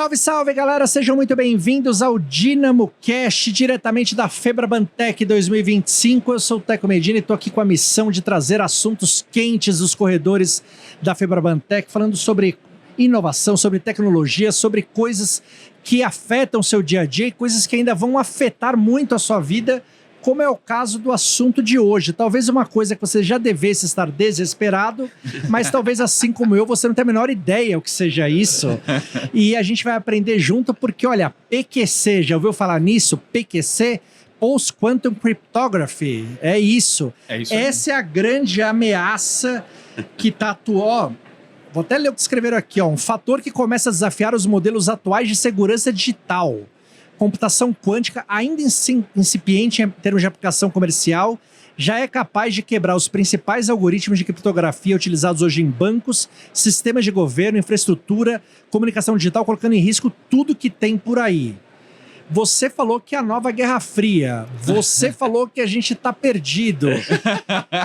Salve, salve, galera! Sejam muito bem-vindos ao Dynamo Cast, diretamente da FebraBanTech 2025. Eu sou o Teco Medina e estou aqui com a missão de trazer assuntos quentes dos corredores da FebraBanTech, falando sobre inovação, sobre tecnologia, sobre coisas que afetam o seu dia a dia e coisas que ainda vão afetar muito a sua vida, como é o caso do assunto de hoje. Talvez uma coisa que você já devesse estar desesperado, mas talvez assim como eu, você não tem a menor ideia o que seja isso. E a gente vai aprender junto porque, olha, PQC, já ouviu falar nisso? PQC, Post-Quantum Cryptography, é isso. Essa é a grande ameaça que está atuando. Vou até ler o que escreveram aqui, ó. Um fator que começa a desafiar os modelos atuais de segurança digital. Computação quântica, ainda incipiente em termos de aplicação comercial, já é capaz de quebrar os principais algoritmos de criptografia utilizados hoje em bancos, sistemas de governo, infraestrutura, comunicação digital, colocando em risco tudo que tem por aí. Você falou que é a nova Guerra Fria. Você falou que a gente está perdido.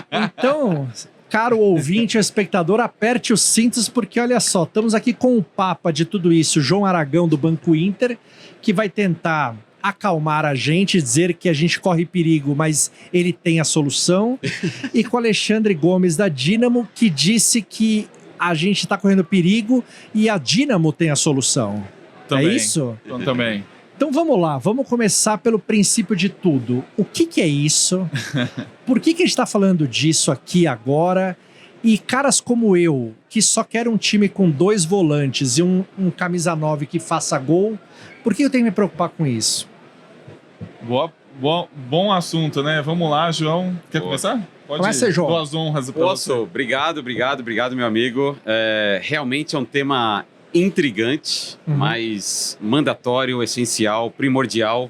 Então, caro ouvinte ou espectador, aperte os cintos, porque olha só, estamos aqui com o papa de tudo isso, João Aragão, do Banco Inter, que vai tentar acalmar a gente, dizer que a gente corre perigo, mas ele tem a solução. E com o Alexandre Gomes, da Dynamo, que disse que a gente está correndo perigo e a Dynamo tem a solução. Também. É isso? Também. Então vamos lá, vamos começar pelo princípio de tudo. O que é isso? Por que a gente está falando disso aqui agora? E caras como eu, que só quero um time com 2 volantes e um camisa 9 que faça gol, por que eu tenho que me preocupar com isso? Bom assunto, né? Vamos lá, João. Quer começar? Pode Começa, João. Boas honras para você. Obrigado, meu amigo. Realmente é um tema intrigante, mas mandatório, essencial, primordial,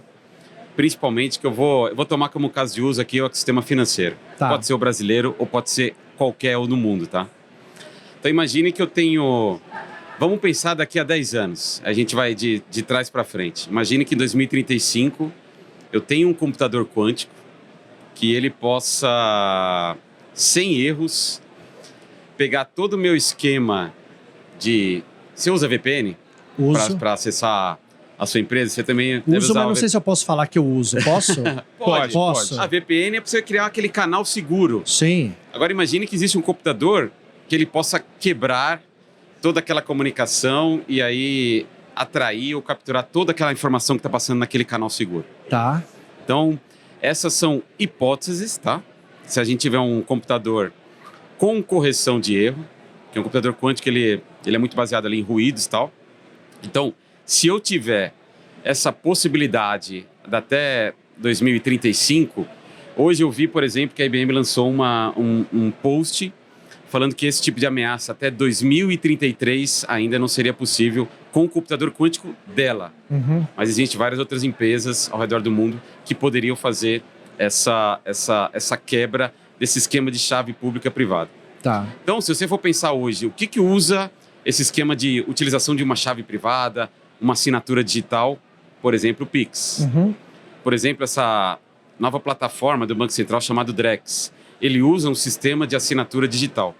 principalmente que eu vou tomar como caso de uso aqui o ecossistema financeiro. Tá. Pode ser o brasileiro ou pode ser qualquer um no mundo, tá? Então imagine que eu tenho... Vamos pensar daqui a 10 anos, a gente vai de trás para frente. Imagine que em 2035 eu tenho um computador quântico que ele possa, sem erros, pegar todo o meu esquema de... Você usa VPN? Uso. Para acessar a sua empresa? Você também deve Uso, usar mas não sei se eu posso falar que eu uso. Posso? Pode. Posso. A VPN é para você criar aquele canal seguro. Sim. Agora imagine que existe um computador que ele possa quebrar toda aquela comunicação e aí atrair ou capturar toda aquela informação que está passando naquele canal seguro. Tá. Então, essas são hipóteses, tá? Se a gente tiver um computador com correção de erro, que é um computador quântico, ele é muito baseado ali em ruídos e tal. Então, se eu tiver essa possibilidade de até 2035, hoje eu vi, por exemplo, que a IBM lançou um post falando que esse tipo de ameaça até 2033 ainda não seria possível com o computador quântico dela. Mas existem várias outras empresas ao redor do mundo que poderiam fazer essa quebra desse esquema de chave pública-privada. Tá. Então, se você for pensar hoje, o que usa esse esquema de utilização de uma chave privada, uma assinatura digital, por exemplo, o Pix. Por exemplo, essa nova plataforma do Banco Central chamada Drex. Ele usa um sistema de assinatura digital.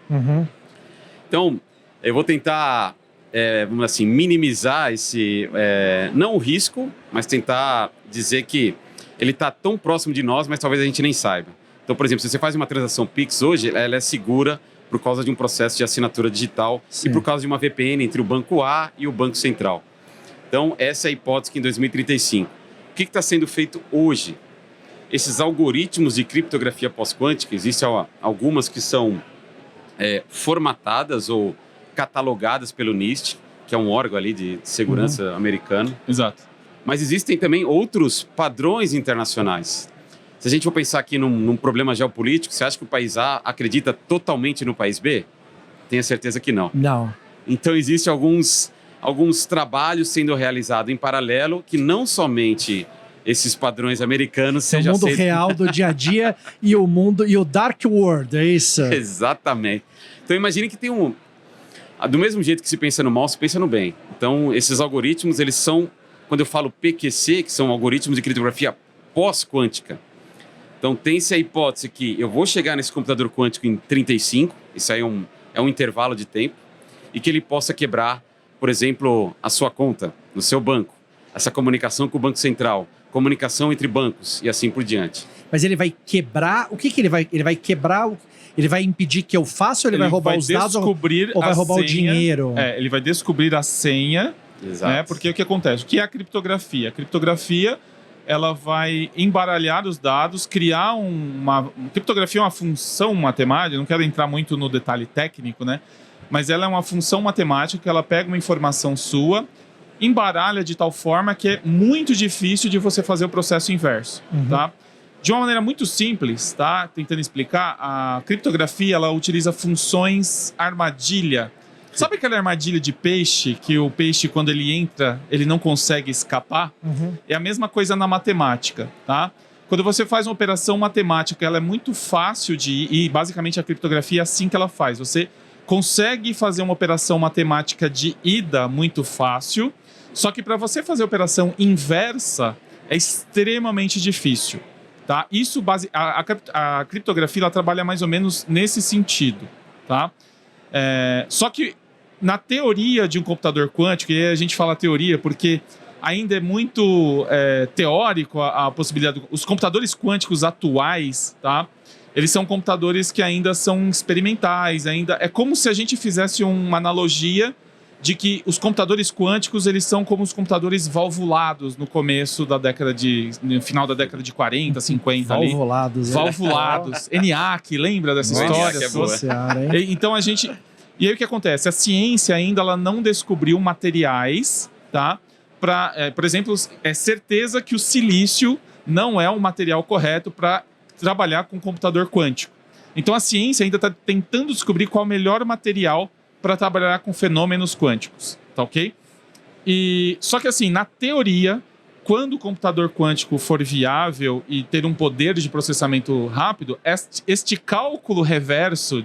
Então, eu vou tentar, vamos assim, minimizar esse, não o risco, mas tentar dizer que ele está tão próximo de nós, mas talvez a gente nem saiba. Então, por exemplo, se você faz uma transação Pix hoje, ela é segura por causa de um processo de assinatura digital. Sim. E por causa de uma VPN entre o Banco A e o Banco Central. Então, essa é a hipótese que em 2035. O que está sendo feito hoje? Esses algoritmos de criptografia pós-quântica, existem algumas que são formatadas ou catalogadas pelo NIST, que é um órgão ali de segurança americano. Exato. Mas existem também outros padrões internacionais. Se a gente for pensar aqui num problema geopolítico, você acha que o país A acredita totalmente no país B? Tenha certeza que não. Não. Então, existem alguns trabalhos sendo realizados em paralelo que não somente esses padrões americanos sejam... O mundo real do dia a dia e o dark world, é isso? Exatamente. Então, imagine que tem do mesmo jeito que se pensa no mal, se pensa no bem. Então, esses algoritmos, eles são, quando eu falo PQC, que são algoritmos de criptografia pós-quântica. Então, tem-se a hipótese que eu vou chegar nesse computador quântico em 35, isso aí é um intervalo de tempo, e que ele possa quebrar, por exemplo, a sua conta no seu banco, essa comunicação com o Banco Central, comunicação entre bancos e assim por diante. Mas ele vai quebrar... O que ele vai... Ele vai quebrar... Ele vai impedir que eu faça ou ele vai roubar os dados ou vai roubar o dinheiro? Ele vai descobrir a senha. Exato. Né? Porque o que acontece? O que é a criptografia? A criptografia, ela vai embaralhar os dados, criar uma... Criptografia é uma função matemática, não quero entrar muito no detalhe técnico, né? Mas ela é uma função matemática que ela pega uma informação sua, embaralha de tal forma que é muito difícil de você fazer o processo inverso, tá? De uma maneira muito simples, tá? Tentando explicar, a criptografia, ela utiliza funções armadilha. Sabe aquela armadilha de peixe, que o peixe, quando ele entra, ele não consegue escapar? É a mesma coisa na matemática, tá? Quando você faz uma operação matemática, ela é muito fácil de ir, e basicamente a criptografia é assim que ela faz. Você consegue fazer uma operação matemática de ida muito fácil, só que para você fazer a operação inversa, é extremamente difícil. Tá? Isso a criptografia ela trabalha mais ou menos nesse sentido, tá? Só que na teoria de um computador quântico, e aí a gente fala teoria porque ainda é muito teórico a possibilidade. Os computadores quânticos atuais, tá? Eles são computadores que ainda são experimentais, ainda é como se a gente fizesse uma analogia de que os computadores quânticos, eles são como os computadores valvulados no começo da no final da década de 40, 50 ali. Valvulados. Valvulados. ENIAC, lembra dessa história? É boa. Então a gente... E aí o que acontece? A ciência ainda ela não descobriu materiais, tá? Por exemplo, é certeza que o silício não é um material correto para trabalhar com computador quântico. Então a ciência ainda está tentando descobrir qual é o melhor material para trabalhar com fenômenos quânticos, tá ok? Só que assim, na teoria, quando o computador quântico for viável e ter um poder de processamento rápido, este cálculo reverso,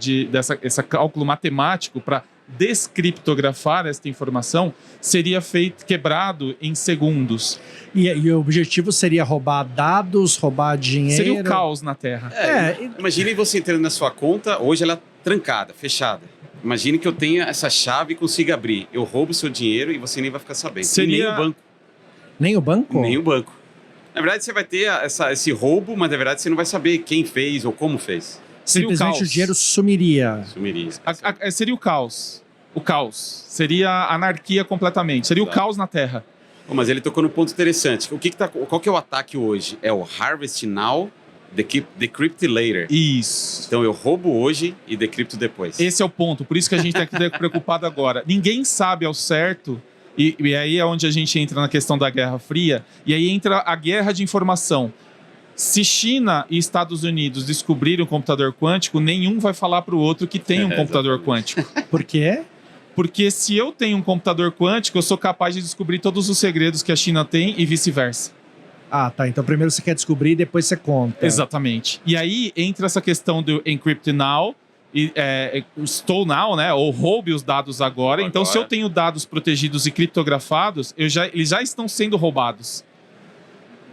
esse cálculo matemático para descriptografar esta informação, seria quebrado em segundos. E o objetivo seria roubar dados, roubar dinheiro... Seria o caos na Terra. Imagine você entrando na sua conta, hoje ela é trancada, fechada. Imagine que eu tenha essa chave e consiga abrir. Eu roubo o seu dinheiro e você nem vai ficar sabendo. Seria... Nem o banco. Nem o banco? Nem o banco. Na verdade, você vai ter esse roubo, mas na verdade você não vai saber quem fez ou como fez. Simplesmente o dinheiro sumiria. Sumiria. Seria o caos. O caos. Seria a anarquia completamente. Seria o caos na Terra. Mas ele tocou no ponto interessante. Qual que é o ataque hoje? É o Harvest Now, Decrypt Later. Isso. Então eu roubo hoje e decripto depois. Esse é o ponto. Por isso que a gente tem que estar preocupado agora. Ninguém sabe ao certo, e aí é onde a gente entra na questão da Guerra Fria, e aí entra a guerra de informação. Se China e Estados Unidos descobrirem um computador quântico, nenhum vai falar para o outro que tem um computador quântico. Por quê? Porque se eu tenho um computador quântico, eu sou capaz de descobrir todos os segredos que a China tem e vice-versa. Ah, tá. Então primeiro você quer descobrir e depois você conta. Exatamente. E aí entra essa questão do Encrypt Now, Stole Now, né? Ou roube os dados agora. Então, se eu tenho dados protegidos e criptografados, eles já estão sendo roubados.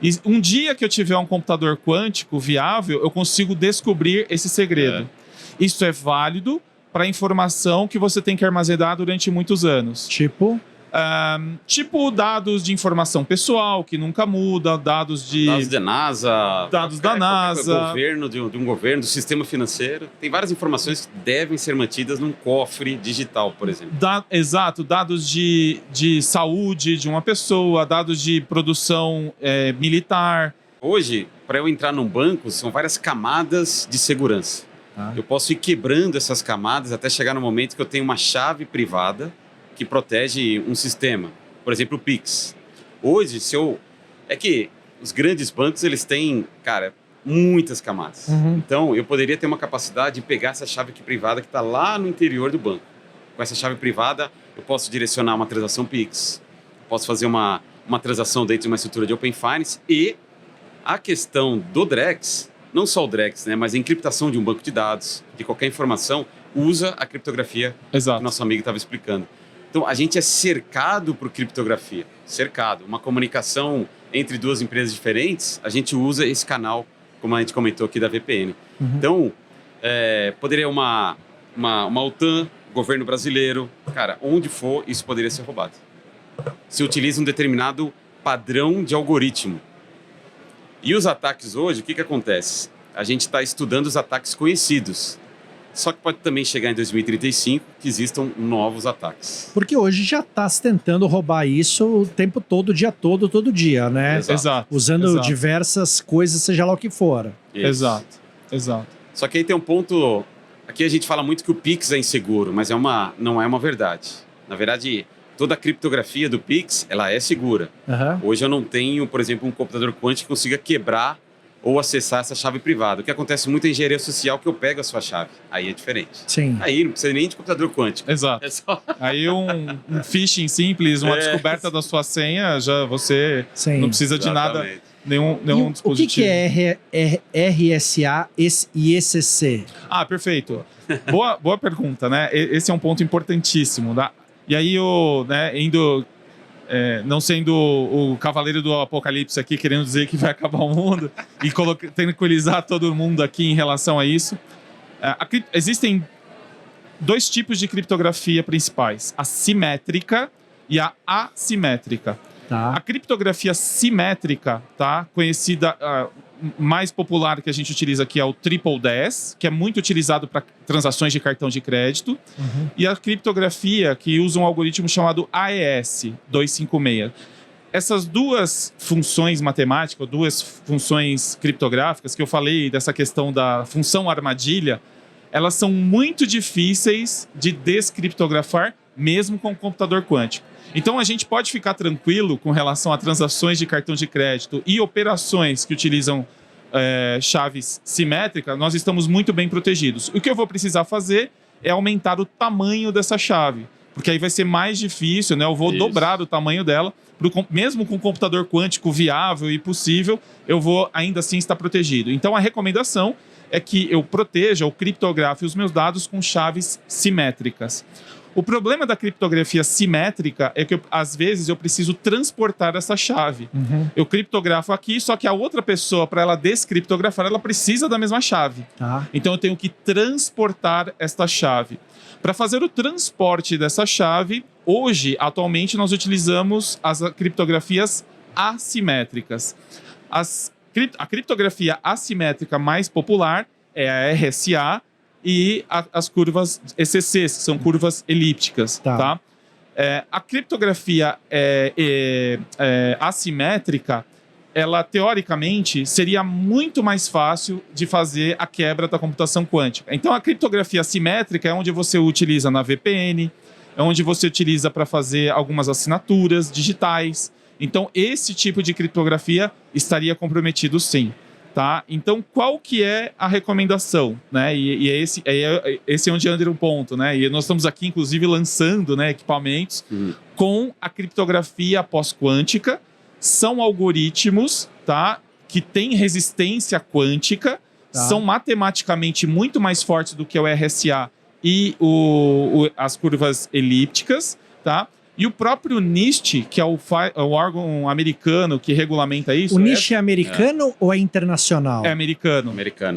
E um dia que eu tiver um computador quântico viável, eu consigo descobrir esse segredo. Isso é válido para a informação que você tem que armazenar durante muitos anos. Tipo dados de informação pessoal, que nunca muda, dados da NASA. Dados da NASA. Governo, de um governo, do sistema financeiro. Tem várias informações que devem ser mantidas num cofre digital, por exemplo. Exato, dados de saúde de uma pessoa, dados de produção militar. Hoje, para eu entrar num banco, são várias camadas de segurança. Eu posso ir quebrando essas camadas até chegar no momento que eu tenho uma chave privada que protege um sistema. Por exemplo, o Pix. Hoje, é que os grandes bancos, eles têm, muitas camadas. Então, eu poderia ter uma capacidade de pegar essa chave aqui privada que está lá no interior do banco. Com essa chave privada, eu posso direcionar uma transação Pix. Posso fazer uma transação dentro de uma estrutura de Open Finance. E a questão do Drex, não só o Drex, né, mas a encriptação de um banco de dados, de qualquer informação, usa a criptografia que o nosso amigo estava explicando. Então, a gente é cercado por criptografia. Cercado. Uma comunicação entre duas empresas diferentes, a gente usa esse canal, como a gente comentou aqui, da VPN. Então, poderia uma OTAN, governo brasileiro, Cara, onde for, isso poderia ser roubado. Se utiliza um determinado padrão de algoritmo. E os ataques hoje, o que acontece? A gente está estudando os ataques conhecidos. Só que pode também chegar em 2035 que existam novos ataques. Porque hoje já está se tentando roubar isso o tempo todo, o dia todo, todo dia, né? Exato. Usando diversas coisas, seja lá o que for. Exato. Só que aí tem um ponto... Aqui a gente fala muito que o Pix é inseguro, mas não é uma verdade. Na verdade, toda a criptografia do Pix, ela é segura. Hoje eu não tenho, por exemplo, um computador quântico que consiga quebrar ou acessar essa chave privada. O que acontece muito em engenharia social, que eu pego a sua chave. Aí é diferente. Sim. Aí não precisa nem de computador quântico. Exato. É só... Aí um phishing simples, uma descoberta da sua senha, já você não precisa de nada, nenhum dispositivo. O que é RSA e ECC? Ah, perfeito. Boa pergunta, né? Esse é um ponto importantíssimo. Tá? E aí, não sendo o cavaleiro do apocalipse aqui, querendo dizer que vai acabar o mundo e tranquilizar todo mundo aqui em relação a isso. Existem 2 tipos de criptografia principais: a simétrica e a assimétrica. Tá. A criptografia simétrica, tá, conhecida, mais popular que a gente utiliza aqui é o Triple DES, que é muito utilizado para transações de cartão de crédito. E a criptografia que usa um algoritmo chamado AES 256. Essas 2 funções matemáticas, 2 funções criptográficas que eu falei dessa questão da função armadilha, elas são muito difíceis de descriptografar, mesmo com o computador quântico. Então a gente pode ficar tranquilo com relação a transações de cartão de crédito e operações que utilizam chaves simétricas. Nós estamos muito bem protegidos. O que eu vou precisar fazer é aumentar o tamanho dessa chave, porque aí vai ser mais difícil, né? Eu vou dobrar o tamanho dela. Mesmo com um computador quântico viável e possível, eu vou ainda assim estar protegido. Então a recomendação é que eu proteja ou criptografe os meus dados com chaves simétricas. O problema da criptografia simétrica é que, às vezes, eu preciso transportar essa chave. Eu criptografo aqui, só que a outra pessoa, para ela descriptografar, ela precisa da mesma chave. Então, eu tenho que transportar esta chave. Para fazer o transporte dessa chave, hoje, atualmente, nós utilizamos as criptografias assimétricas. A criptografia assimétrica mais popular é a RSA, e as curvas ECCs, que são curvas elípticas. Tá? A criptografia assimétrica, ela teoricamente seria muito mais fácil de fazer a quebra da computação quântica. Então a criptografia assimétrica é onde você utiliza na VPN, é onde você utiliza para fazer algumas assinaturas digitais. Então esse tipo de criptografia estaria comprometido sim. Tá? Então, qual que é a recomendação? Né? E esse é onde entra um ponto. Né? E nós estamos aqui, inclusive, lançando, né, equipamentos com a criptografia pós-quântica. São algoritmos, tá, que têm resistência quântica, são matematicamente muito mais fortes do que o RSA e as curvas elípticas. Tá? E o próprio NIST, que é o órgão americano que regulamenta isso... O NIST é americano ou é internacional? É americano.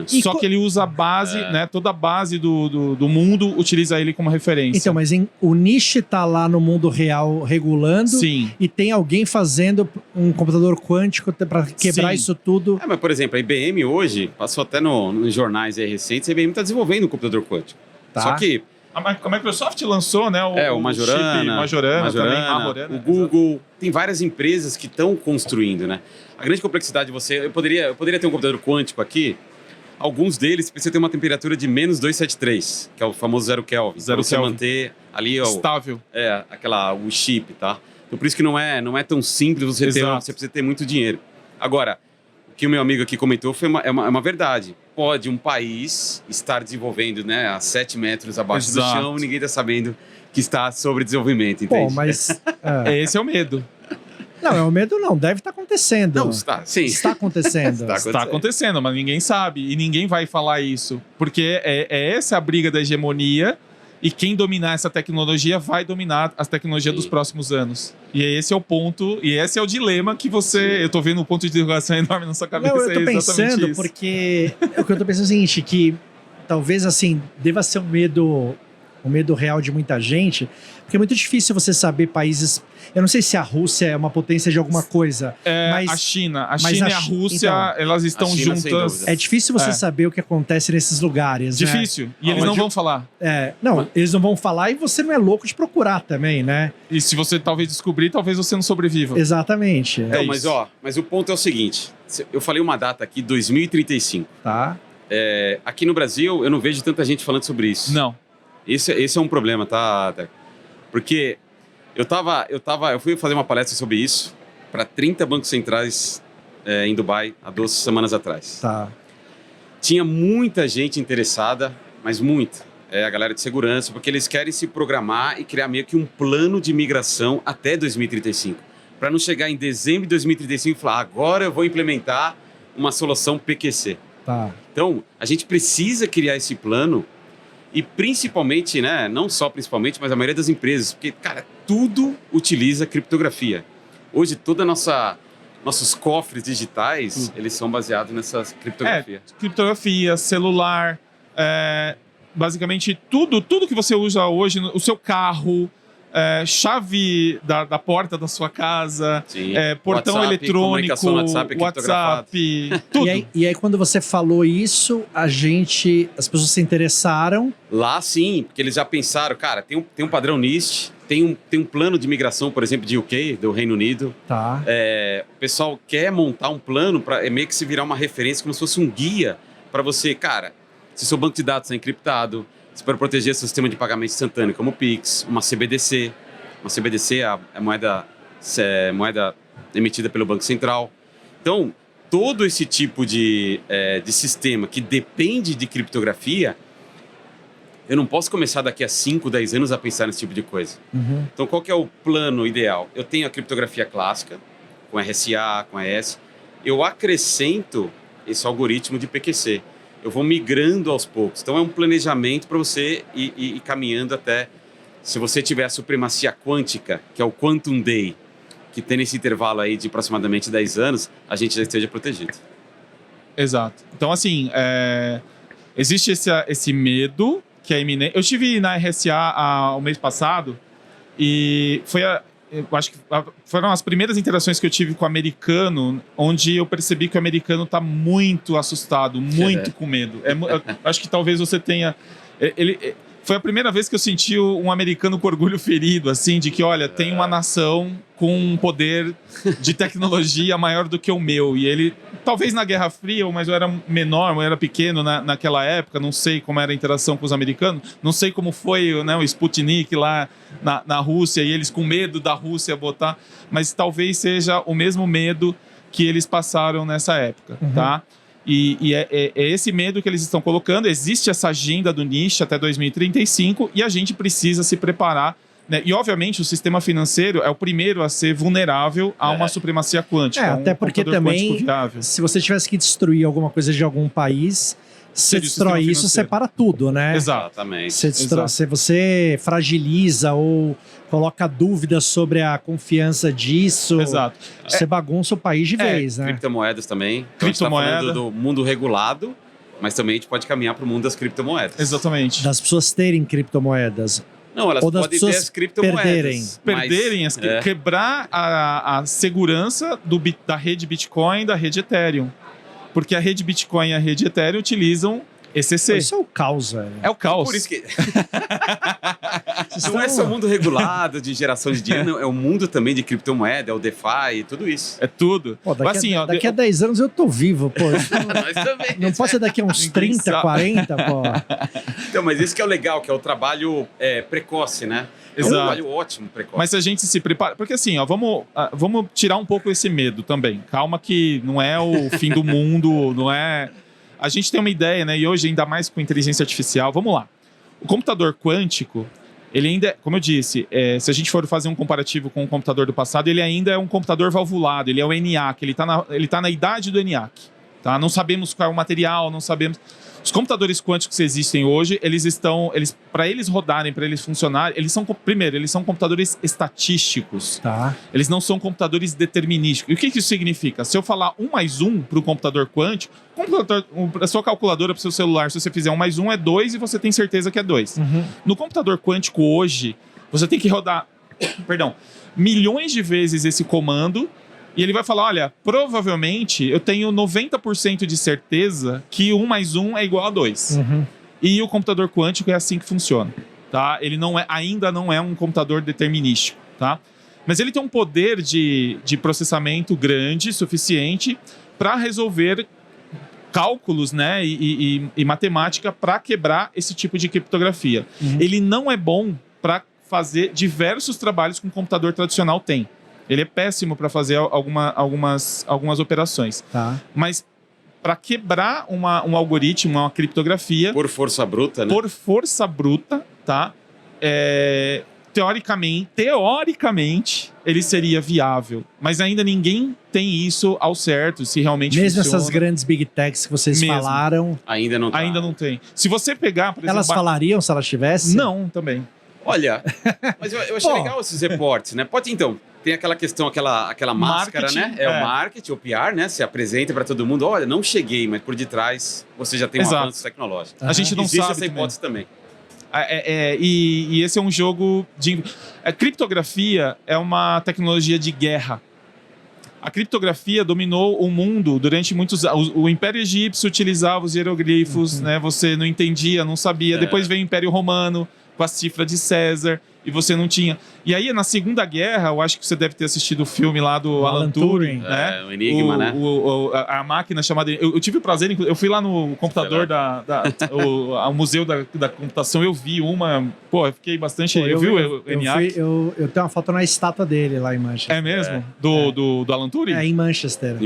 Só que ele usa a base, né? Toda a base do mundo utiliza ele como referência. Então, mas o NIST está lá no mundo real regulando. Sim. E tem alguém fazendo um computador quântico para quebrar isso tudo. Mas, por exemplo, a IBM hoje, passou até nos jornais recentes, a IBM está desenvolvendo um computador quântico. Só que... A Microsoft lançou, né? O Majorana, também, o Google. Tem várias empresas que estão construindo, né? A grande complexidade eu poderia ter um computador quântico aqui. Alguns deles precisam ter uma temperatura de menos 273, que é o famoso 0 Kelvin. Para você manter ali estável. O chip, tá? Então por isso que não é tão simples você precisa ter muito dinheiro. Agora, o que o meu amigo aqui comentou é uma verdade. Pode um país estar desenvolvendo, né, a 7 metros abaixo do chão e ninguém está sabendo que está sobre desenvolvimento, entende? Pô, mas... Esse é o medo. Não, é o medo não, deve estar acontecendo. Não, sim. Está acontecendo. Está acontecendo, mas ninguém sabe e ninguém vai falar isso. Porque essa a briga da hegemonia e quem dominar essa tecnologia vai dominar as tecnologias dos próximos anos. E esse é o ponto, e esse é o dilema que você... Eu tô vendo um ponto de interrogação enorme na sua cabeça. Não, eu tô pensando, porque... o que eu tô pensando é o seguinte, que talvez, assim, deva ser um medo o medo real de muita gente, porque é muito difícil você saber países... Eu não sei se a Rússia é uma potência de alguma coisa, mas... A China mas e a Rússia, então, elas estão a China, sem juntas. dúvida. é difícil você saber o que acontece nesses lugares, né? Difícil. E eles não vão falar. Não, eles não vão falar e você não é louco de procurar também, né? E se você talvez descobrir, talvez você não sobreviva. Exatamente. Então, isso. mas o ponto é o seguinte, eu falei uma data aqui, 2035. Tá. Aqui no Brasil, eu não vejo tanta gente falando sobre isso. Não. Esse é um problema, tá? Porque eu fui fazer uma palestra sobre isso para 30 bancos centrais em Dubai há 2 semanas atrás. Tá. Tinha muita gente interessada, mas muita. A galera de segurança, porque eles querem se programar e criar meio que um plano de migração até 2035. Para não chegar em dezembro de 2035 e falar, agora eu vou implementar uma solução PQC. Tá. Então, a gente precisa criar esse plano e principalmente, né, não só principalmente, mas a maioria das empresas, porque, cara, tudo utiliza criptografia. Hoje, nossos cofres digitais, eles são baseados nessa criptografia. Criptografia, celular, basicamente tudo que você usa hoje, o seu carro, chave da porta da sua casa, portão WhatsApp, eletrônico, comunicação no WhatsApp, tudo. E aí, quando você falou isso, as pessoas se interessaram. Lá sim, porque eles já pensaram, cara, tem um padrão NIST, tem um plano de migração, por exemplo, de UK, do Reino Unido. Tá. O pessoal quer montar um plano para meio que se virar uma referência, como se fosse um guia para você, cara, se seu banco de dados está encriptado, se para proteger seu sistema de pagamento instantâneo, como o Pix, uma CBDC. Uma CBDC é a moeda emitida pelo Banco Central. Então, todo esse tipo de sistema que depende de criptografia, eu não posso começar daqui a 5, 10 anos a pensar nesse tipo de coisa. Uhum. Então, qual que é o plano ideal? Eu tenho a criptografia clássica, com RSA, com AES. Eu acrescento esse algoritmo de PQC. Eu vou migrando aos poucos. Então, é um planejamento para você ir caminhando até... Se você tiver a supremacia quântica, que é o Quantum Day, que tem nesse intervalo aí de aproximadamente 10 anos, a gente já esteja protegido. Exato. Então, assim, existe esse medo que é iminente. Eu estive na RSA o mês passado e eu acho que foram as primeiras interações que eu tive com o americano, onde eu percebi que o americano está muito assustado, muito com medo. Eu acho que talvez você tenha... Foi a primeira vez que eu senti um americano com orgulho ferido, assim, de que, olha, tem uma nação com um poder de tecnologia maior do que o meu. E ele, talvez na Guerra Fria, mas eu era menor, eu era pequeno naquela época, não sei como era a interação com os americanos, não sei como foi, né, o Sputnik lá na Rússia, e eles com medo da Rússia botar, mas talvez seja o mesmo medo que eles passaram nessa época, tá? E é esse medo que eles estão colocando. Existe essa agenda do NIST até 2035 e a gente precisa se preparar, né? E, obviamente, o sistema financeiro é o primeiro a ser vulnerável a uma supremacia quântica. Até porque também, se você tivesse que destruir alguma coisa de algum país, você destrói isso, separa tudo, né? Exatamente. Você fragiliza ou coloca dúvidas sobre a confiança disso. Exato. Você bagunça o país de vez, né? Criptomoedas também. Então, a gente está falando do mundo regulado, mas também a gente pode caminhar para o mundo das criptomoedas. Exatamente. Das pessoas terem criptomoedas. Não, elas podem ter as criptomoedas. Perderem, quebrar a segurança da rede Bitcoin e da rede Ethereum. Porque a rede Bitcoin e a rede Ethereum utilizam ECC. Isso é o caos, velho. É o caos. Por isso que... Não é só o mundo regulado de geração de dinheiro, não, é o mundo também de criptomoeda, é o DeFi, tudo isso. É tudo. Pô, daqui a 10 anos eu tô vivo, pô. Nós também. Não pode ser daqui a uns 30, 40, pô. Então, mas isso que é o legal, que é o trabalho precoce, né? É um trabalho ótimo, precoce. Mas se a gente se prepara... Porque assim, ó, vamos tirar um pouco esse medo também. Calma que não é o fim do mundo, não é... A gente tem uma ideia, né? E hoje, ainda mais com inteligência artificial, vamos lá. O computador quântico, ele ainda, como eu disse, se a gente for fazer um comparativo com o computador do passado, ele ainda é um computador valvulado, ele é o ENIAC, ele tá na idade do ENIAC. Tá? Não sabemos qual é o material, não sabemos... Os computadores quânticos que existem hoje, para eles rodarem, para eles funcionarem, eles são computadores estatísticos. Tá. Eles não são computadores determinísticos. E o que isso significa? Se eu falar 1 mais 1 para o computador quântico, a sua calculadora para o seu celular, se você fizer 1 mais 1 é 2 e você tem certeza que é 2. No computador quântico hoje, você tem que rodar milhões de vezes esse comando. E ele vai falar, olha, provavelmente eu tenho 90% de certeza que 1 mais 1 é igual a 2. E o computador quântico é assim que funciona. Tá? Ele ainda não é um computador determinístico. Tá? Mas ele tem um poder de processamento grande, suficiente, para resolver cálculos, né, e matemática para quebrar esse tipo de criptografia. Ele não é bom para fazer diversos trabalhos que um computador tradicional tem. Ele é péssimo para fazer algumas operações. Tá. Mas para quebrar um algoritmo, uma criptografia... Por força bruta, né? Por força bruta, tá? Teoricamente, ele seria viável. Mas ainda ninguém tem isso ao certo, se realmente Mesmo funciona. essas grandes big techs que vocês falaram... Ainda não tá. Ainda não tem. Se você pegar, por exemplo... Elas falariam se elas tivessem? Não, também. Olha, mas eu achei legal esses reportes, né? Pode então... Tem aquela questão, aquela máscara, Marketing, né? O marketing, o PR, né? Se apresenta para todo mundo. Olha, não cheguei, mas por detrás você já tem um avanço tecnológico. A gente não Existe sabe essa hipótese também. E esse é um jogo de... A criptografia é uma tecnologia de guerra. A criptografia dominou o mundo durante muitos anos. O Império Egípcio utilizava os hieroglifos, né? Você não entendia, não sabia. Depois veio o Império Romano com a cifra de César. E você não tinha. E aí, na Segunda Guerra, eu acho que você deve ter assistido o filme lá do Alan Turing, né? O Enigma, né? A máquina chamada... Eu tive o prazer, eu fui lá no computador ao Museu da Computação, eu vi uma... Pô, eu fiquei bastante... Eu vi o ENIAC? Eu tenho uma foto na estátua dele lá em Manchester. É mesmo? Do Alan Turing? Em Manchester.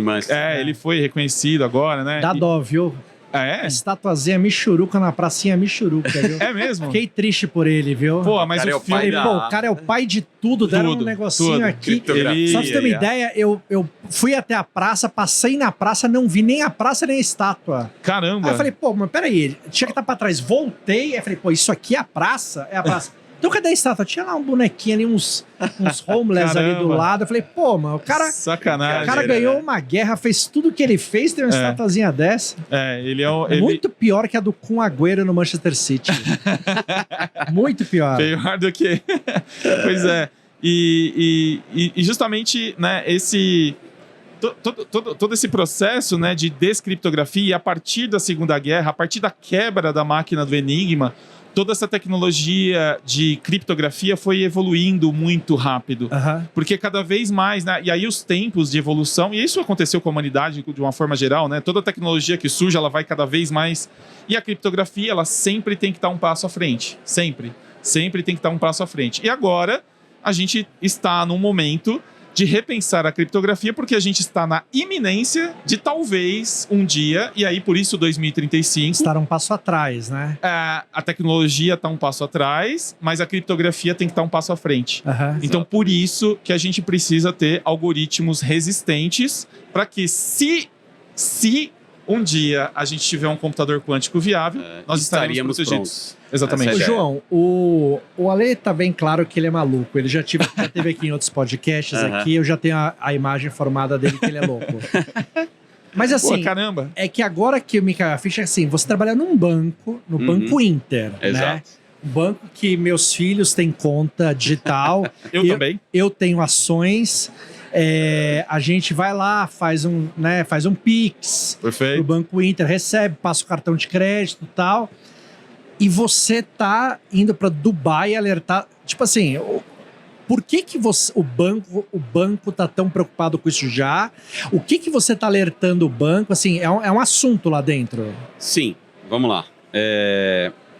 Ele foi reconhecido agora, né? Dá dó, viu? É? Estatuazinha Michuruca na pracinha Michuruca, viu? É mesmo? Fiquei triste por ele, viu? Pô, mas o filme... o cara é o pai de tudo, deram um negocinho aqui. Só pra você ter uma ideia, eu fui até a praça, passei na praça, não vi nem a praça nem a estátua. Caramba! Aí eu falei, pô, mas peraí, tinha que estar pra trás. Voltei, aí falei, pô, isso aqui é a praça? É a praça. Então, cadê a estátua? Tinha lá um bonequinho ali, uns homeless ali do lado. Eu falei, pô, mano, o cara... Sacanagem. O cara ganhou uma guerra, fez tudo o que ele fez, tem uma estatuazinha dessa. Ele é muito pior que a do Kun Agüero no Manchester City. Muito pior. Pior do que... Pois é. E justamente, né, todo esse processo, né, de descriptografia, a partir da Segunda Guerra, a partir da quebra da máquina do Enigma, toda essa tecnologia de criptografia foi evoluindo muito rápido. Porque cada vez mais, né? E aí os tempos de evolução, e isso aconteceu com a humanidade de uma forma geral, né? Toda tecnologia que surge, ela vai cada vez mais... E a criptografia, ela sempre tem que estar um passo à frente. Sempre. Sempre tem que estar um passo à frente. E agora, a gente está num momento de repensar a criptografia, porque a gente está na iminência de talvez um dia, e aí por isso 2035... Estar um passo atrás, né? A tecnologia está um passo atrás, mas a criptografia tem que estar um passo à frente. Então por isso que a gente precisa ter algoritmos resistentes para que se um dia a gente tiver um computador quântico viável, nós estaríamos protegidos. Exatamente. João, o Ale tá bem claro que ele é maluco. Ele já teve aqui em outros podcasts aqui, eu já tenho a imagem formada dele que ele é louco. Mas assim, caramba. É que agora que me caiu a ficha, assim, você trabalha num banco, no Banco Inter, né? Um banco que meus filhos têm conta digital. Eu também. Eu tenho ações. A gente vai lá, faz um Pix. Perfeito. O Banco Inter recebe, passa o cartão de crédito e tal. E você tá indo para Dubai alertar. Tipo assim, por que o banco tá tão preocupado com isso já? O que você tá alertando o banco? Assim, é um assunto lá dentro. Sim, vamos lá.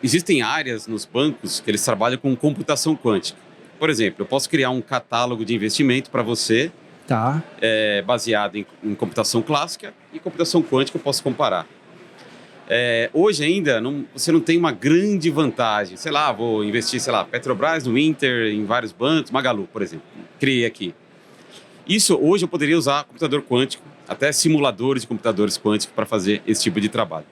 Existem áreas nos bancos que eles trabalham com computação quântica. Por exemplo, eu posso criar um catálogo de investimento para você, baseado em computação clássica, e computação quântica eu posso comparar. Hoje ainda, você não tem uma grande vantagem. Sei lá, vou investir, Petrobras, no Inter, em vários bancos, Magalu, por exemplo. Criei aqui. Isso, hoje eu poderia usar computador quântico, até simuladores de computadores quânticos para fazer esse tipo de trabalho.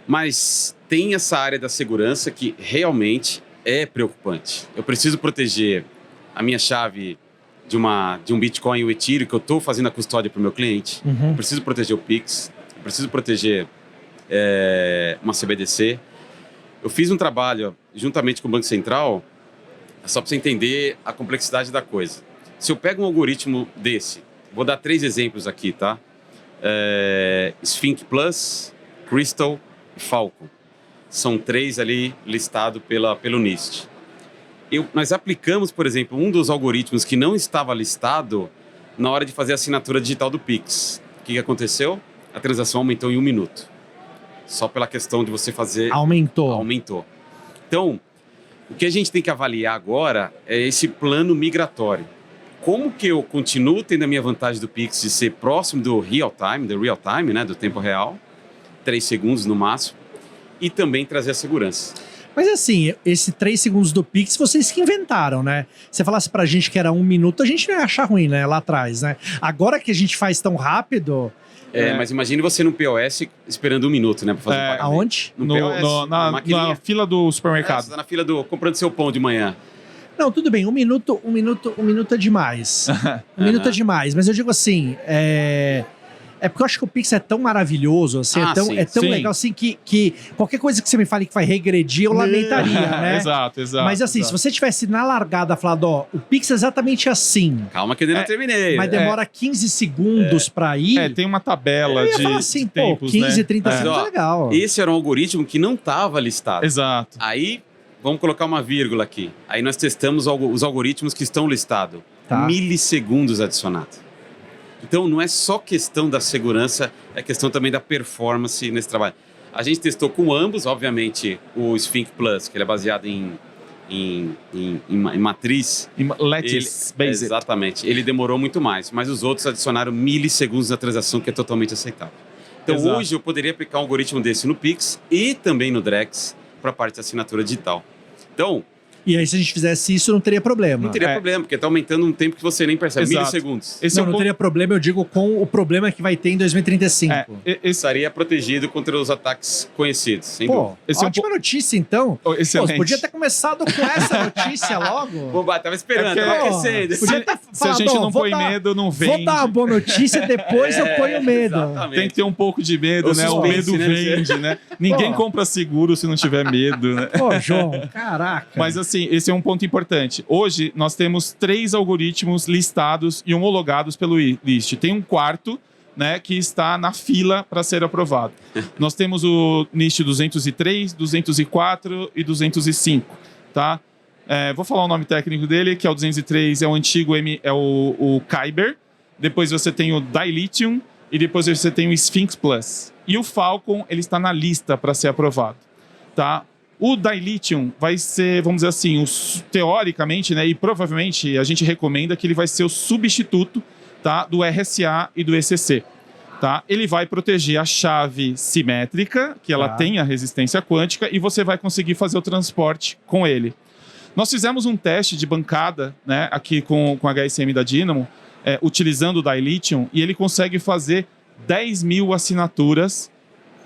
Mas tem essa área da segurança que realmente é preocupante. Eu preciso proteger a minha chave de um Bitcoin ou Ethereum que eu estou fazendo a custódia para o meu cliente. Eu preciso proteger o Pix. Eu preciso proteger uma CBDC. Eu fiz um trabalho juntamente com o Banco Central, só para você entender a complexidade da coisa. Se eu pego um algoritmo desse, vou dar 3 exemplos aqui, tá? Sphinx Plus, Crystal e Falcon. São 3 ali listados pelo NIST. Nós aplicamos, por exemplo, um dos algoritmos que não estava listado na hora de fazer a assinatura digital do Pix. O que aconteceu? A transação aumentou em 1 minuto. Só pela questão de você fazer... Aumentou. Então, o que a gente tem que avaliar agora é esse plano migratório. Como que eu continuo tendo a minha vantagem do Pix de ser próximo do real time, né, do tempo real, 3 segundos no máximo, e também trazer a segurança. Mas assim, esse 3 segundos do Pix, vocês que inventaram, né? Se você falasse pra gente que era 1 minuto, a gente não ia achar ruim, né? Lá atrás, né? Agora que a gente faz tão rápido... Mas imagine você no POS esperando 1 minuto, né? Pra fazer um pagamento. Aonde? No POS, na fila do supermercado. Você tá na fila comprando seu pão de manhã. Não, tudo bem, 1 minuto é demais. 1 minuto é demais, mas eu digo assim, é porque eu acho que o Pix é tão maravilhoso, assim, é tão legal, assim, que qualquer coisa que você me fale que vai regredir, eu lamentaria, né? Exato. Mas assim, se você tivesse na largada falado, ó, o Pix é exatamente assim. Calma que eu ainda não terminei. Mas demora 15 segundos pra ir. Tem uma tabela eu ia de, falar assim, de tempos, 15, né? 30 segundos é legal. Esse era um algoritmo que não estava listado. Exato. Aí, vamos colocar uma vírgula aqui. Aí nós testamos os algoritmos que estão listados. Tá. Milissegundos adicionados. Então, não é só questão da segurança, é questão também da performance nesse trabalho. A gente testou com ambos, obviamente, o Sphinx Plus, que ele é baseado em matriz. Lattice Based. Exatamente. Ele demorou muito mais, mas os outros adicionaram milissegundos na transação, que é totalmente aceitável. Então, Exato. hoje, eu poderia aplicar um algoritmo desse no Pix e também no Drex para a parte de assinatura digital. Então... E aí, se a gente fizesse isso, não teria problema. Não teria problema, porque está aumentando um tempo que você nem percebe. Exato. Milissegundos. Não teria problema, eu digo, com o problema que vai ter em 2035. Estaria protegido contra os ataques conhecidos, sem Pô, dúvida. ótima notícia, então. Excelente. Pô, podia ter começado com essa notícia logo. Bom, tava esperando, tava aquecendo. Podia ter Se a gente não põe medo, não vende. Vou dar uma boa notícia, depois eu ponho medo. Exatamente. Tem que ter um pouco de medo, né? O suspense, medo né? vende, né? Ninguém Pô. compra seguro se não tiver medo, né? Pô, João, caraca. Mas assim, esse é um ponto importante. Hoje, nós temos 3 algoritmos listados e homologados pelo NIST. Tem um 4, né, que está na fila para ser aprovado. Nós temos o NIST 203, 204 e 205, tá? Vou falar o nome técnico dele, que é o 203, é o antigo, o Kyber. Depois você tem o Dilithium e depois você tem o Sphinx Plus. E o Falcon, ele está na lista para ser aprovado, tá? O Dilithium vai ser, vamos dizer assim, teoricamente, né, e provavelmente a gente recomenda que ele vai ser o substituto, tá, do RSA e do ECC. Tá? Ele vai proteger a chave simétrica, que ela tem a resistência quântica, e você vai conseguir fazer o transporte com ele. Nós fizemos um teste de bancada, né, aqui com a HSM da Dynamo, utilizando o Dilithium, e ele consegue fazer 10 mil assinaturas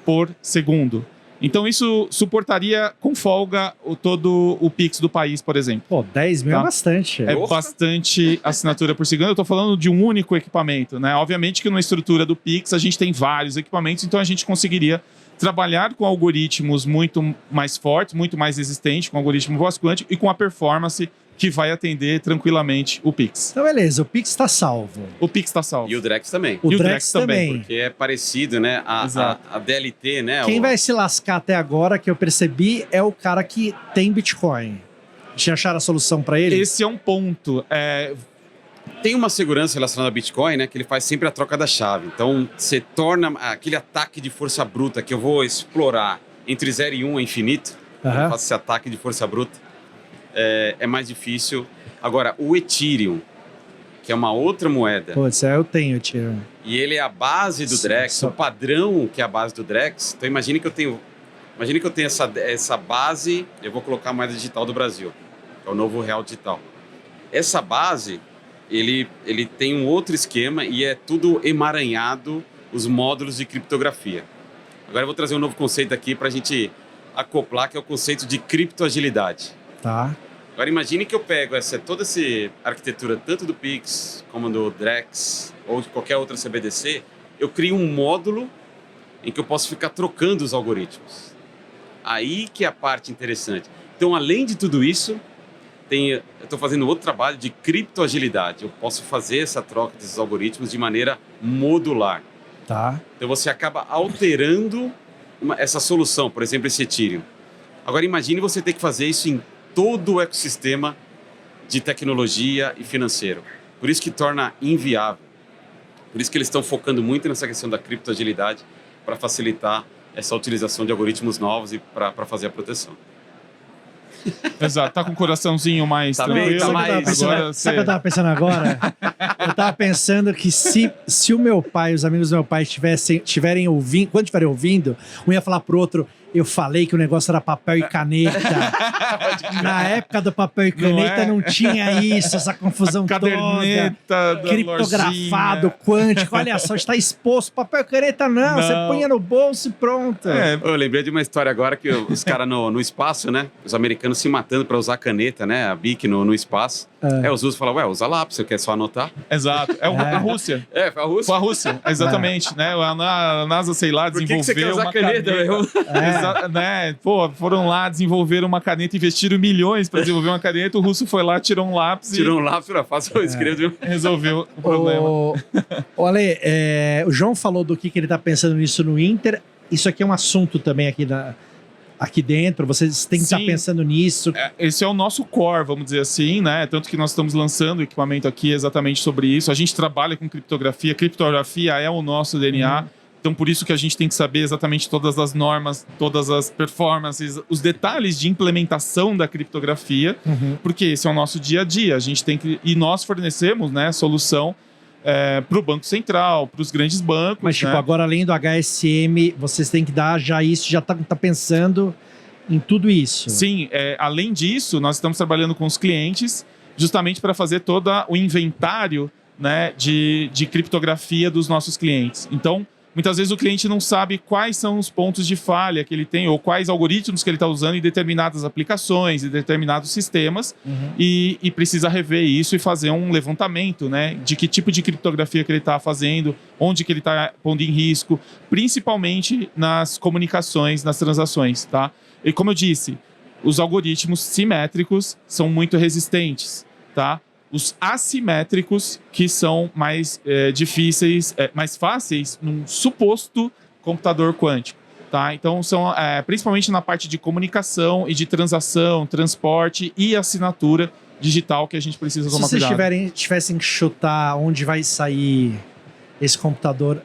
por segundo. Então isso suportaria com folga todo o Pix do país, por exemplo. Pô, 10 mil é bastante. É bastante assinatura por segundo. Eu estou falando de um único equipamento, né? Obviamente que na estrutura do Pix a gente tem vários equipamentos, então a gente conseguiria trabalhar com algoritmos muito mais fortes, muito mais resistentes, com algoritmo voz quântico e com a performance que vai atender tranquilamente o Pix. Então, beleza, o Pix está salvo. O Pix está salvo. E o Drex também. O Drex também. Porque é parecido, né? A DLT, né? Quem vai se lascar até agora, que eu percebi, é o cara que tem Bitcoin. Já acharam a solução para ele? Esse é um ponto. Tem uma segurança relacionada ao Bitcoin, né? Que ele faz sempre a troca da chave. Então, você torna aquele ataque de força bruta que eu vou explorar entre 0 e 1 é infinito. Eu faço esse ataque de força bruta. É mais difícil. Agora, o Ethereum, que é uma outra moeda. Putz, eu tenho Ethereum. E ele é a base do Drex, o padrão que é a base do Drex. Então, imagine que eu tenho essa base, eu vou colocar a moeda digital do Brasil, que é o novo real digital. Essa base, ele tem um outro esquema e é tudo emaranhado, os módulos de criptografia. Agora eu vou trazer um novo conceito aqui para a gente acoplar, que é o conceito de criptoagilidade. Tá. Agora imagine que eu pego toda essa arquitetura, tanto do Pix como do Drex, ou de qualquer outra CBDC, eu crio um módulo em que eu posso ficar trocando os algoritmos. Aí que é a parte interessante. Então, além de tudo isso, eu estou fazendo outro trabalho de criptoagilidade. Eu posso fazer essa troca desses algoritmos de maneira modular. Tá. Então, você acaba alterando essa solução, por exemplo, esse Ethereum. Agora, imagine você ter que fazer isso em todo o ecossistema de tecnologia e financeiro. Por isso que torna inviável. Por isso que eles estão focando muito nessa questão da criptoagilidade para facilitar essa utilização de algoritmos novos e para fazer a proteção. Exato, tá com o coraçãozinho mais tranquilo. Sabe o que eu tava pensando agora? Eu tava pensando que se o meu pai, os amigos do meu pai estiverem ouvindo, quando estiverem ouvindo, um ia falar pro outro, eu falei que o negócio era papel e caneta. Na época do papel e caneta não tinha isso, essa confusão caderneta toda. Criptografado, quântico. Olha só, está exposto. Papel e caneta não, você punha no bolso e pronto. Eu lembrei de uma história agora que os caras no espaço, né? Os americanos se matando para usar caneta, né? A Bic no espaço. Os russos falavam, usa lápis, você quer só anotar? Exato. A Rússia. Foi a Rússia? Foi a Rússia, exatamente. Né? A NASA, sei lá, desenvolveu Por que você quer usar caneta? Né? Pô, foram lá, desenvolveram uma caneta, investiram milhões para desenvolver uma caneta, o russo foi lá, tirou um lápis escrevo. Resolveu o problema. Ale, o João falou do que ele está pensando nisso no Inter. Isso aqui é um assunto também aqui dentro, vocês têm que estar pensando nisso. Esse é o nosso core, vamos dizer assim, né? Tanto que nós estamos lançando equipamento aqui exatamente sobre isso. A gente trabalha com criptografia é o nosso DNA. Então, por isso que a gente tem que saber exatamente todas as normas, todas as performances, os detalhes de implementação da criptografia, porque esse é o nosso dia a dia. A gente tem que... E nós fornecemos, né, solução para o Banco Central, para os grandes bancos. Mas, tipo, agora além do HSM, vocês têm que dar já isso, já tá pensando em tudo isso. Sim, além disso, nós estamos trabalhando com os clientes justamente para fazer todo o inventário, né, de criptografia dos nossos clientes. Então, muitas vezes o cliente não sabe quais são os pontos de falha que ele tem ou quais algoritmos que ele está usando em determinadas aplicações, em determinados sistemas e precisa rever isso e fazer um levantamento, né, de que tipo de criptografia que ele está fazendo, onde que ele está pondo em risco, principalmente nas comunicações, nas transações, tá? E como eu disse, os algoritmos simétricos são muito resistentes, tá? Os assimétricos, que são mais difíceis, mais fáceis num suposto computador quântico. Tá? Então, são principalmente na parte de comunicação e de transação, transporte e assinatura digital que a gente precisa tomar cuidado. Se vocês tivessem que chutar onde vai sair esse computador,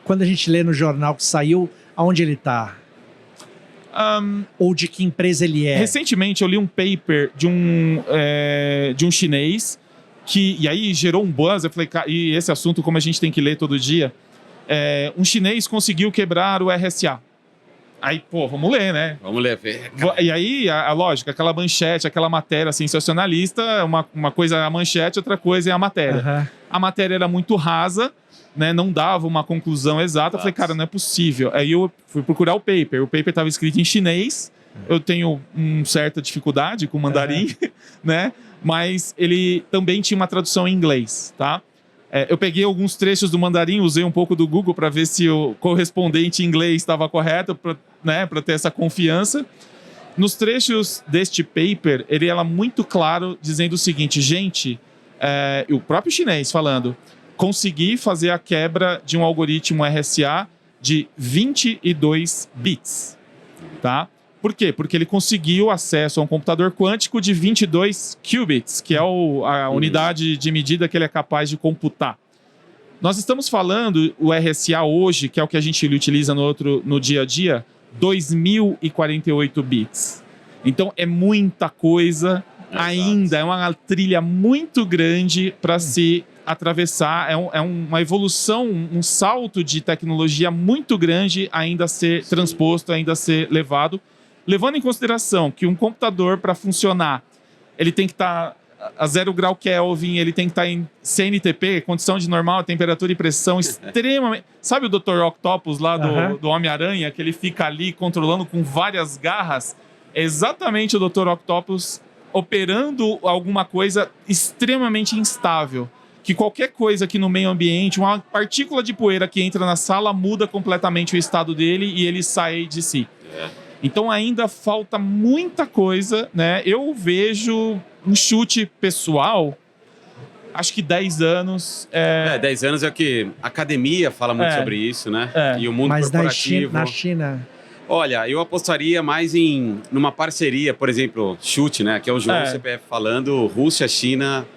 quando a gente lê no jornal que saiu, aonde ele está? Ou de que empresa ele é? Recentemente eu li um paper de um chinês e aí gerou um buzz. Eu falei, e esse assunto, como a gente tem que ler todo dia, um chinês conseguiu quebrar o RSA. Aí, pô, vamos ler, né? Vamos ler. E aí, a lógica, aquela manchete, aquela matéria sensacionalista, uma coisa é a manchete, outra coisa é a matéria. A matéria era muito rasa, né, não dava uma conclusão exata. Eu falei, cara, não é possível. Aí eu fui procurar o paper. O paper estava escrito em chinês. Eu tenho uma certa dificuldade com mandarim, né? Mas ele também tinha uma tradução em inglês, tá? Eu peguei alguns trechos do mandarim, usei um pouco do Google para ver se o correspondente em inglês estava correto, para ter essa confiança. Nos trechos deste paper, ele era muito claro, dizendo o seguinte, gente, o próprio chinês falando, consegui fazer a quebra de um algoritmo RSA de 22 bits, tá? Por quê? Porque ele conseguiu acesso a um computador quântico de 22 qubits, que é a unidade de medida que ele é capaz de computar. Nós estamos falando, o RSA hoje, que é o que a gente utiliza no dia a dia, 2048 bits. Então é muita coisa ainda, é uma trilha muito grande para se atravessar, é uma evolução, um salto de tecnologia muito grande ainda a ser transposto, ainda a ser levado, levando em consideração que um computador, para funcionar, ele tem que estar a 0 grau Kelvin, ele tem que estar em CNTP, condição de normal, temperatura e pressão extremamente... Sabe o Dr. Octopus lá do Homem-Aranha, que ele fica ali controlando com várias garras? É exatamente o Dr. Octopus operando alguma coisa extremamente instável. Que qualquer coisa aqui no meio ambiente, uma partícula de poeira que entra na sala, muda completamente o estado dele e ele sai de si. Então ainda falta muita coisa, né? Eu vejo um chute pessoal, acho que 10 anos... 10 anos é o que a academia fala muito sobre isso, né? E o mundo mas corporativo... na China... Olha, eu apostaria mais numa parceria, por exemplo, chute, né? Que é o João CPF falando, Rússia, China...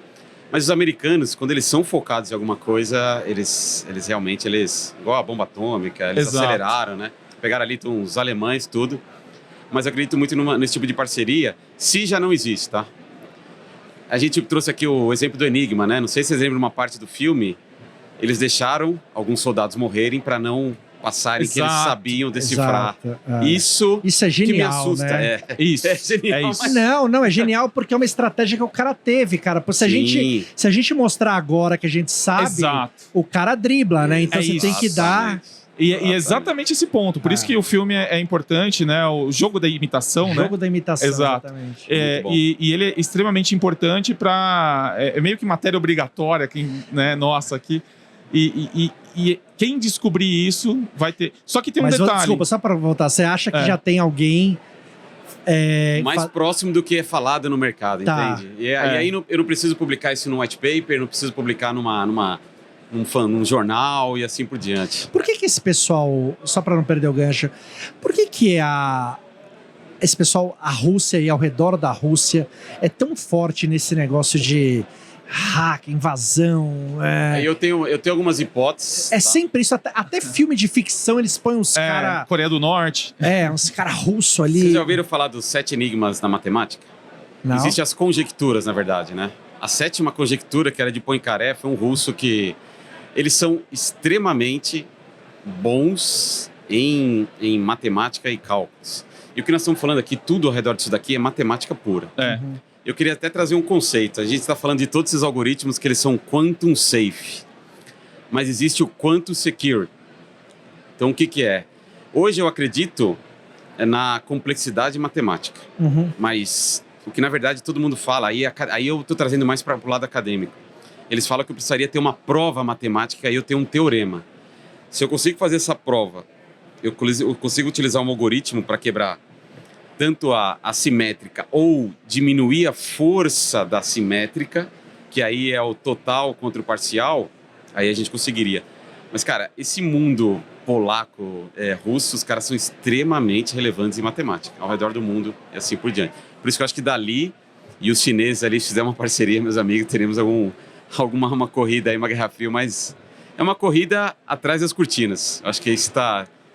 Mas os americanos, quando eles são focados em alguma coisa, eles realmente, igual a bomba atômica, eles aceleraram, né? Pegaram ali uns alemães, tudo. Mas eu acredito muito nesse tipo de parceria, se já não existe, tá? A gente trouxe aqui o exemplo do Enigma, né? Não sei se vocês lembram uma parte do filme, eles deixaram alguns soldados morrerem para não passarem que eles sabiam decifrar. Isso é genial, que me assusta. Né? Isso. É genial. É isso. Mas... Não, é genial porque é uma estratégia que o cara teve, cara. Se a gente mostrar agora que a gente sabe, o cara dribla, né? Então você tem que dar... E exatamente esse ponto. Por isso que o filme é importante, né? O jogo da imitação, né? O jogo da imitação, exatamente. E ele é extremamente importante para... É meio que matéria obrigatória, né? Nossa, aqui. E quem descobrir isso vai ter... Só que tem um detalhe... Desculpa, só para voltar. Você acha que já tem alguém... mais próximo do que é falado no mercado, entende? E aí eu não preciso publicar isso num white paper, não preciso publicar num jornal e assim por diante. Por que esse pessoal, só para não perder o gancho, por que esse pessoal, a Rússia e ao redor da Rússia, é tão forte nesse negócio de hack, invasão? Eu tenho algumas hipóteses. Sempre isso, até filme de ficção eles põem uns caras... Coreia do Norte. Uns caras russos ali. Vocês já ouviram falar dos 7 enigmas na matemática? Não. Existem as conjecturas, na verdade, né? A 7ª conjectura, que era de Poincaré, foi um russo que... Eles são extremamente bons em matemática e cálculos. E o que nós estamos falando aqui, tudo ao redor disso daqui, é matemática pura. Eu queria até trazer um conceito. A gente está falando de todos esses algoritmos que eles são quantum safe. Mas existe o quantum secure. Então, o que é? Hoje eu acredito na complexidade matemática. Mas o que, na verdade, todo mundo fala, aí eu estou trazendo mais para o lado acadêmico. Eles falam que eu precisaria ter uma prova matemática e eu tenho um teorema. Se eu consigo fazer essa prova, eu consigo utilizar um algoritmo para quebrar tanto a assimétrica ou diminuir a força da simétrica, que aí é o total contra o parcial, aí a gente conseguiria. Mas, cara, esse mundo polaco, russo, os caras são extremamente relevantes em matemática, ao redor do mundo e assim por diante. Por isso que eu acho que dali, e os chineses ali, se fizer uma parceria, meus amigos, teremos uma corrida aí, uma guerra fria, mas é uma corrida atrás das cortinas. Acho que isso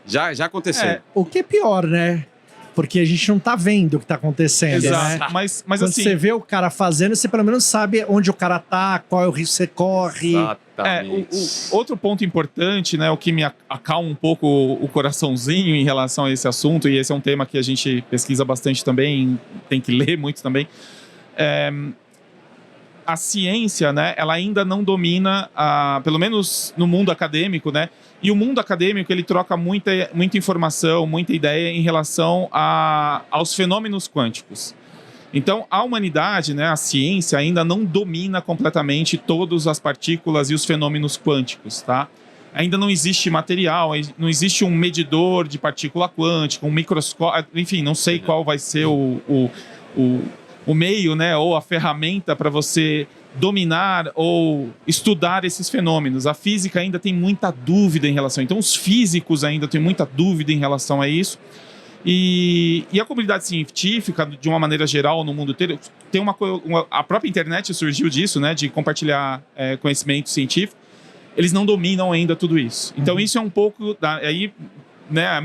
já aconteceu. O que é pior, né? Porque a gente não tá vendo o que tá acontecendo, Exato. né? Mas quando assim... você vê o cara fazendo, você pelo menos sabe onde o cara tá, qual é o risco que você corre. Exatamente. Outro ponto importante, né, o que me acalma um pouco o coraçãozinho em relação a esse assunto, e esse é um tema que a gente pesquisa bastante também, tem que ler muito também, a ciência, né, ela ainda não domina, pelo menos no mundo acadêmico, né, e o mundo acadêmico ele troca muita informação, muita ideia em relação aos fenômenos quânticos. Então, a humanidade, né, a ciência ainda não domina completamente todas as partículas e os fenômenos quânticos, tá? Ainda não existe material, não existe um medidor de partícula quântica, um microscópio, enfim, não sei qual vai ser o meio, né, ou a ferramenta para você dominar ou estudar esses fenômenos. A física ainda tem muita dúvida em relação. Então, os físicos ainda têm muita dúvida em relação a isso. E a comunidade científica, de uma maneira geral, no mundo inteiro, tem a própria internet surgiu disso, né, de compartilhar conhecimento científico. Eles não dominam ainda tudo isso. Então, isso é um pouco... Aí, né, a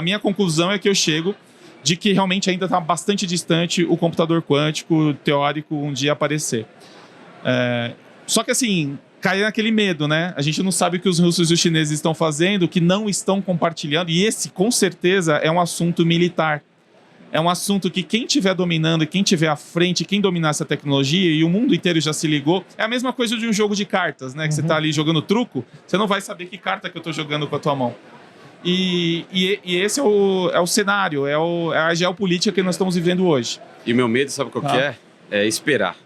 minha conclusão é que eu chego de que realmente ainda está bastante distante o computador quântico teórico um dia aparecer. Só que assim, cai naquele medo, né? A gente não sabe o que os russos e os chineses estão fazendo, que não estão compartilhando, e esse, com certeza, é um assunto militar. é um assunto que quem estiver dominando, quem estiver à frente, quem dominar essa tecnologia, e o mundo inteiro já se ligou, é a mesma coisa de um jogo de cartas, né? Que você tá ali jogando truco, você não vai saber que carta que eu tô jogando com a tua mão. E esse é o cenário, é a geopolítica que nós estamos vivendo hoje. E o meu medo, sabe qual que é? É esperar.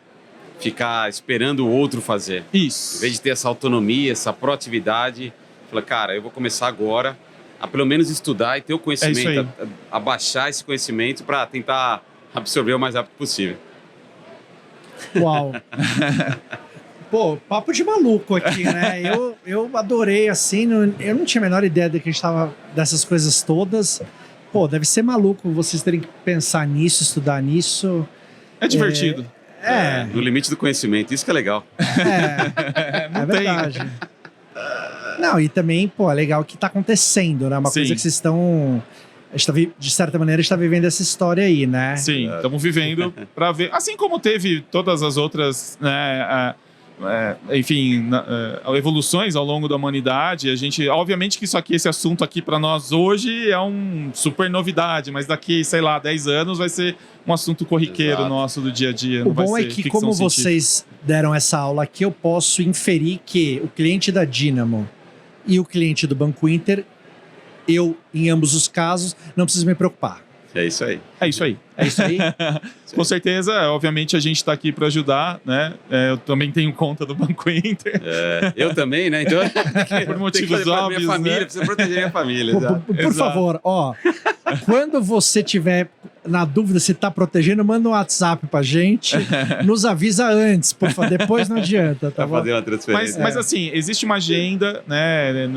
Ficar esperando o outro fazer. Isso. Em vez de ter essa autonomia, essa proatividade, falar, cara, eu vou começar agora a pelo menos estudar e ter o conhecimento, a baixar esse conhecimento para tentar absorver o mais rápido possível. Uau! Pô, papo de maluco aqui, né? Eu adorei, assim, eu não tinha a menor ideia de que a gente tava dessas coisas todas. Pô, deve ser maluco vocês terem que pensar nisso, estudar nisso. É divertido. No limite do conhecimento, isso que é legal. Não é verdade. Não, e também, pô, é legal que tá acontecendo, né? Uma coisa que vocês estão... de certa maneira, a gente tá vivendo essa história aí, né? Sim, estamos vivendo para ver. Assim como teve todas as outras, né, evoluções ao longo da humanidade, a gente, obviamente que esse assunto aqui para nós hoje é um super novidade, mas daqui, sei lá, 10 anos vai ser um assunto corriqueiro nosso do dia a dia. O bom é que, como vocês deram essa aula aqui, eu posso inferir que o cliente da Dynamo e o cliente do Banco Inter, em ambos os casos, não preciso me preocupar. É isso aí. É isso aí. É isso aí? Com certeza, obviamente a gente está aqui para ajudar, né? Eu também tenho conta do Banco Inter. Eu também, né? Então, por motivos óbvios, minha família, né? Precisa proteger minha família. Por favor, quando você tiver na dúvida se está protegendo, manda um WhatsApp pra gente, nos avisa antes, por favor, depois não adianta, tá bom? Fazer uma transferência. Mas assim, existe uma agenda, né?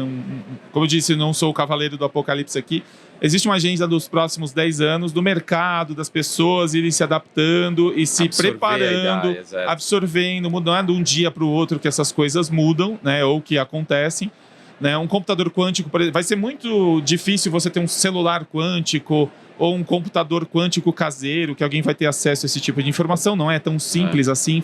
Como eu disse, não sou o cavaleiro do apocalipse aqui. Existe uma agenda dos próximos 10 anos do mercado, das pessoas irem se adaptando e se preparando, absorvendo, mudando de um dia para o outro que essas coisas mudam, né? Ou que acontecem. Né? Um computador quântico, por exemplo, vai ser muito difícil você ter um celular quântico ou um computador quântico caseiro, que alguém vai ter acesso a esse tipo de informação. Não é tão simples assim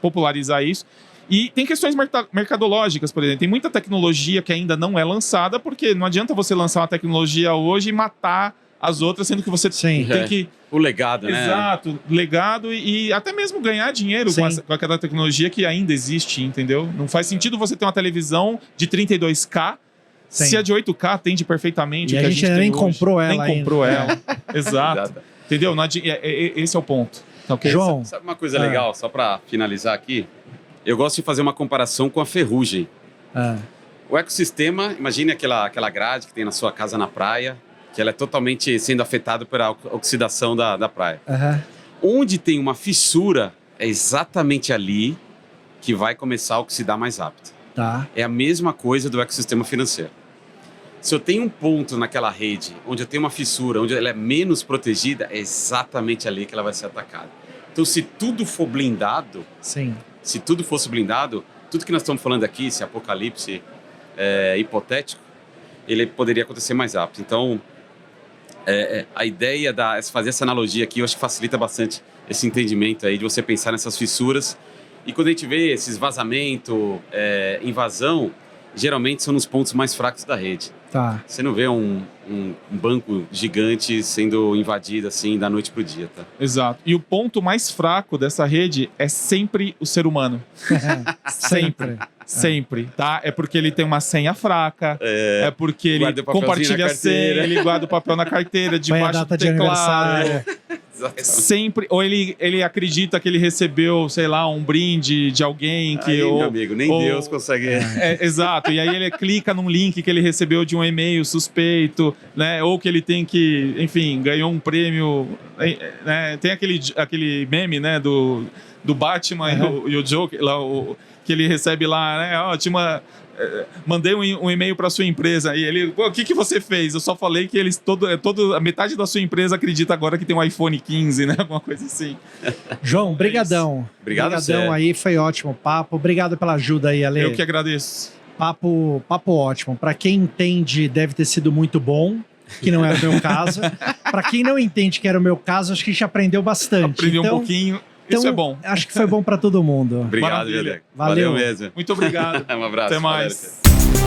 popularizar isso. E tem questões mercadológicas, por exemplo. Tem muita tecnologia que ainda não é lançada, porque não adianta você lançar uma tecnologia hoje e matar as outras, sendo que você tem que... O legado, né? Exato, legado e até mesmo ganhar dinheiro com aquela tecnologia que ainda existe, entendeu? Não faz sentido você ter uma televisão de 32K se a de 8K atende perfeitamente. E o que a gente nem comprou ela ainda. Nem comprou ela. Exato. Entendeu? Esse é o ponto. Tá, okay? João. Sabe uma coisa legal, só para finalizar aqui? Eu gosto de fazer uma comparação com a ferrugem. O ecossistema, imagine aquela grade que tem na sua casa na praia, que ela é totalmente sendo afetada pela oxidação da praia. Onde tem uma fissura, é exatamente ali que vai começar a oxidar mais rápido. É a mesma coisa do ecossistema financeiro. Se eu tenho um ponto naquela rede onde eu tenho uma fissura, onde ela é menos protegida, é exatamente ali que ela vai ser atacada. Então, se tudo for blindado... Se tudo fosse blindado, tudo que nós estamos falando aqui, esse apocalipse hipotético, ele poderia acontecer mais rápido. Então, a ideia de fazer essa analogia aqui, eu acho que facilita bastante esse entendimento aí de você pensar nessas fissuras. E quando a gente vê esses vazamentos, invasão, geralmente são nos pontos mais fracos da rede. Você não vê um banco gigante sendo invadido assim da noite pro dia, tá? Exato. E o ponto mais fraco dessa rede é sempre o ser humano. Sempre, tá? É porque ele tem uma senha fraca, é porque ele compartilha a senha, ele guarda o papel na carteira, debaixo do teclado. Sempre, ou ele acredita que ele recebeu, sei lá, um brinde de alguém que... meu amigo, nem Deus consegue... Exato, e aí ele clica num link que ele recebeu de um e-mail suspeito, né? Ou que ele tem que, enfim, ganhou um prêmio, né? Tem aquele meme, né, do Batman e o Joker, lá, que ele recebe lá, né? Mandei um e-mail para sua empresa e ele, o que você fez? Eu só falei que eles a metade da sua empresa acredita agora que tem um iPhone 15, né? Alguma coisa assim. João, brigadão. Brigadão aí, foi ótimo o papo. Obrigado pela ajuda aí, Ale. Eu que agradeço. Papo ótimo. Para quem entende, deve ter sido muito bom, que não era o meu caso. Para quem não entende que era o meu caso, acho que a gente aprendeu bastante. Aprendeu um pouquinho. Então, isso é bom. Acho que foi bom para todo mundo. Obrigado, Viadec. Valeu mesmo. Muito obrigado. Um abraço. Até mais. Valeu.